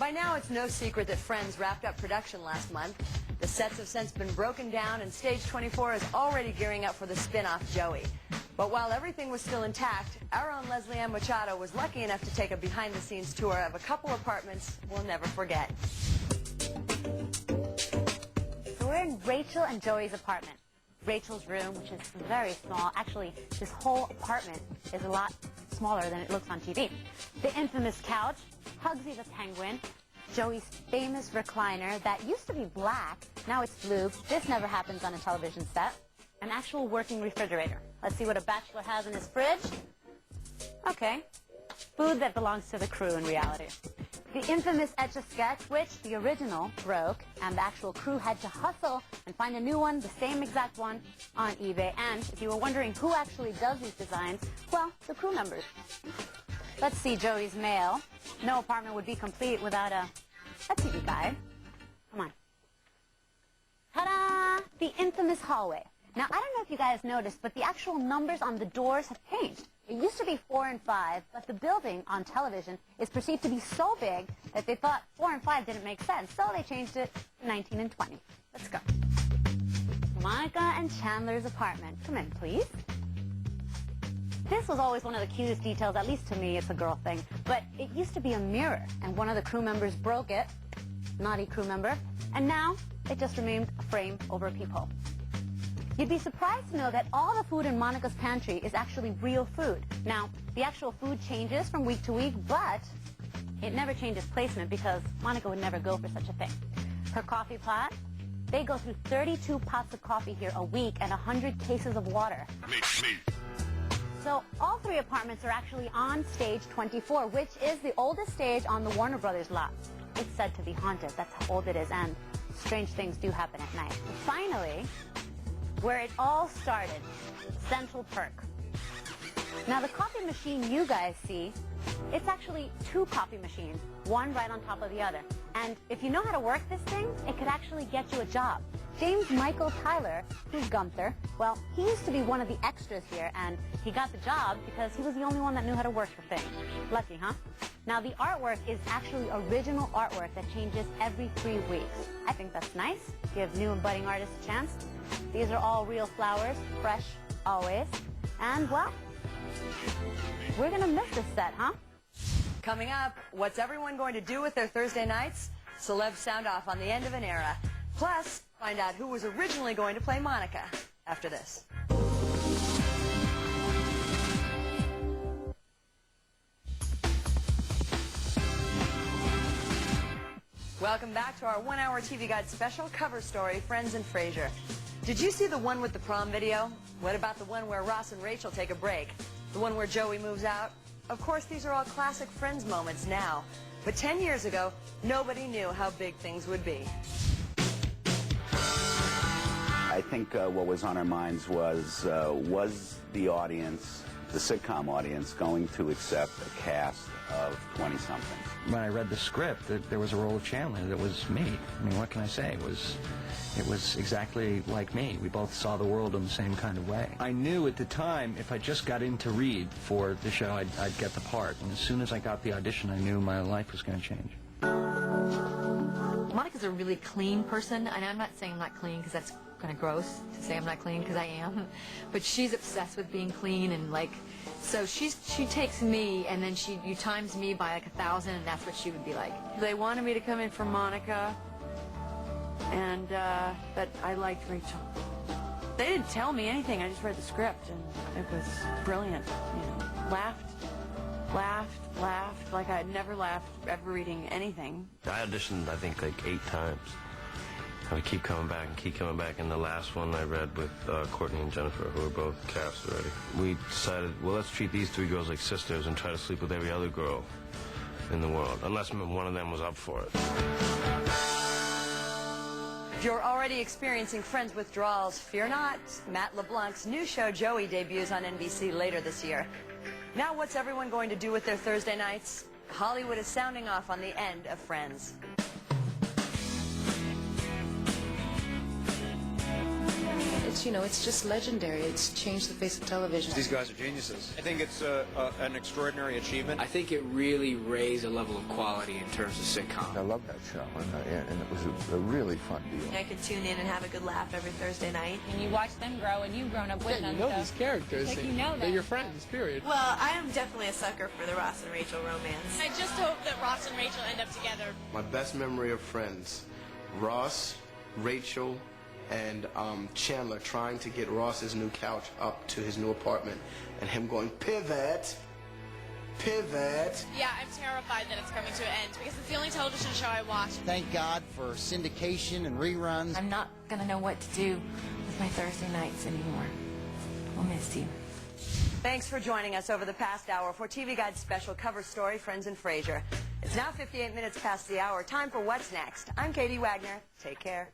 By now, it's no secret that Friends wrapped up production last month. The sets have since been broken down, and Stage 24 is already gearing up for the spin-off Joey. But while everything was still intact, our own Leslie Ann Machado was lucky enough to take a behind-the-scenes tour of a couple apartments we'll never forget. So we're in Rachel and Joey's apartment. Rachel's room, which is very small. Actually, this whole apartment is a lot smaller than it looks on TV. The infamous couch, Hugsy the penguin, Joey's famous recliner that used to be black, now it's blue. This never happens on a television set. An actual working refrigerator. Let's see what a bachelor has in his fridge. Okay, food that belongs to the crew in reality. The infamous Etch-a-Sketch, which the original broke, and the actual crew had to hustle and find a new one, the same exact one, on eBay. And if you were wondering who actually does these designs, well, the crew members. Let's see Joey's mail. No apartment would be complete without a TV guide. Come on. Ta-da! The infamous hallway. Now, I don't know if you guys noticed, but the actual numbers on the doors have changed. It used to be 4 and 5, but the building on television is perceived to be so big that they thought 4 and 5 didn't make sense, so they changed it to 19 and 20. Let's go. Monica and Chandler's apartment. Come in, please. This was always one of the cutest details, at least to me, it's a girl thing. But it used to be a mirror, and one of the crew members broke it. Naughty crew member. And now, it just remained a frame over a peephole. You'd be surprised to know that all the food in Monica's pantry is actually real food. Now, the actual food changes from week to week, but it never changes placement because Monica would never go for such a thing. Her coffee pot, they go through 32 pots of coffee here a week and 100 cases of water. Me. So all 3 apartments are actually on Stage 24, which is the oldest stage on the Warner Brothers lot. It's said to be haunted. That's how old it is, and strange things do happen at night. But finally, where it all started, Central Perk. Now, the coffee machine you guys see, it's actually 2 coffee machines, one right on top of the other. And if you know how to work this thing, it could actually get you a job. James Michael Tyler, who's Gunther, well, he used to be one of the extras here, and he got the job because he was the only one that knew how to work the thing. Lucky, huh? Now, the artwork is actually original artwork that changes every 3 weeks. I think that's nice. Give new and budding artists a chance. These are all real flowers, fresh always. And, well, we're going to miss this set, huh? Coming up, what's everyone going to do with their Thursday nights? Celebs sound off on the end of an era. Plus, find out who was originally going to play Monica after this. Welcome back to our 1-hour TV Guide special cover story, Friends and Frasier. Did you see the one with the prom video? What about the one where Ross and Rachel take a break? The one where Joey moves out? Of course, these are all classic Friends moments now. But 10 years ago, nobody knew how big things would be. I think what was on our minds was the audience, the sitcom audience, going to accept a cast of 20-somethings? When I read the script, there was a role of Chandler that was me. I mean, what can I say? It was exactly like me. We both saw the world in the same kind of way. I knew at the time if I just got in to read for the show, I'd get the part. And as soon as I got the audition, I knew my life was going to change. Monica's a really clean person, and I'm not saying I'm not clean because that's kind of gross to say I'm not clean because I am. But she's obsessed with being clean, and like, so she takes me and then you times me by like 1,000, and that's what she would be like. They wanted me to come in for Monica, and that I liked Rachel. They didn't tell me anything. I just read the script, and it was brilliant. You know, laughed, like I'd never laughed ever reading anything. I auditioned, I think, like 8 times. I would keep coming back, and the last one I read with Courtney and Jennifer, who were both cast already. We decided, well, let's treat these 3 girls like sisters and try to sleep with every other girl in the world, unless one of them was up for it. If you're already experiencing Friends withdrawals, fear not. Matt LeBlanc's new show, Joey, debuts on NBC later this year. Now, what's everyone going to do with their Thursday nights? Hollywood is sounding off on the end of Friends. it's, you know, it's just legendary. It's changed the face of television. These guys are geniuses. I think it's an extraordinary achievement. I think it really raised a level of quality in terms of sitcom. I love that show, and it was a really fun deal. I could tune in and have a good laugh every Thursday night. And you watch them grow, and you've grown up with them. You know these characters. Like, you know them. They're your friends, period. Well, I am definitely a sucker for the Ross and Rachel romance. I just hope that Ross and Rachel end up together. My best memory of Friends, Ross, Rachel, and Chandler trying to get Ross's new couch up to his new apartment, and him going, pivot, pivot. Yeah, I'm terrified that it's coming to an end because it's the only television show I watch. Thank God for syndication and reruns. I'm not going to know what to do with my Thursday nights anymore. I'll miss you. Thanks for joining us over the past hour for TV Guide's special cover story, Friends and Frasier. It's now 58 minutes past the hour. Time for What's Next. I'm Katie Wagner. Take care.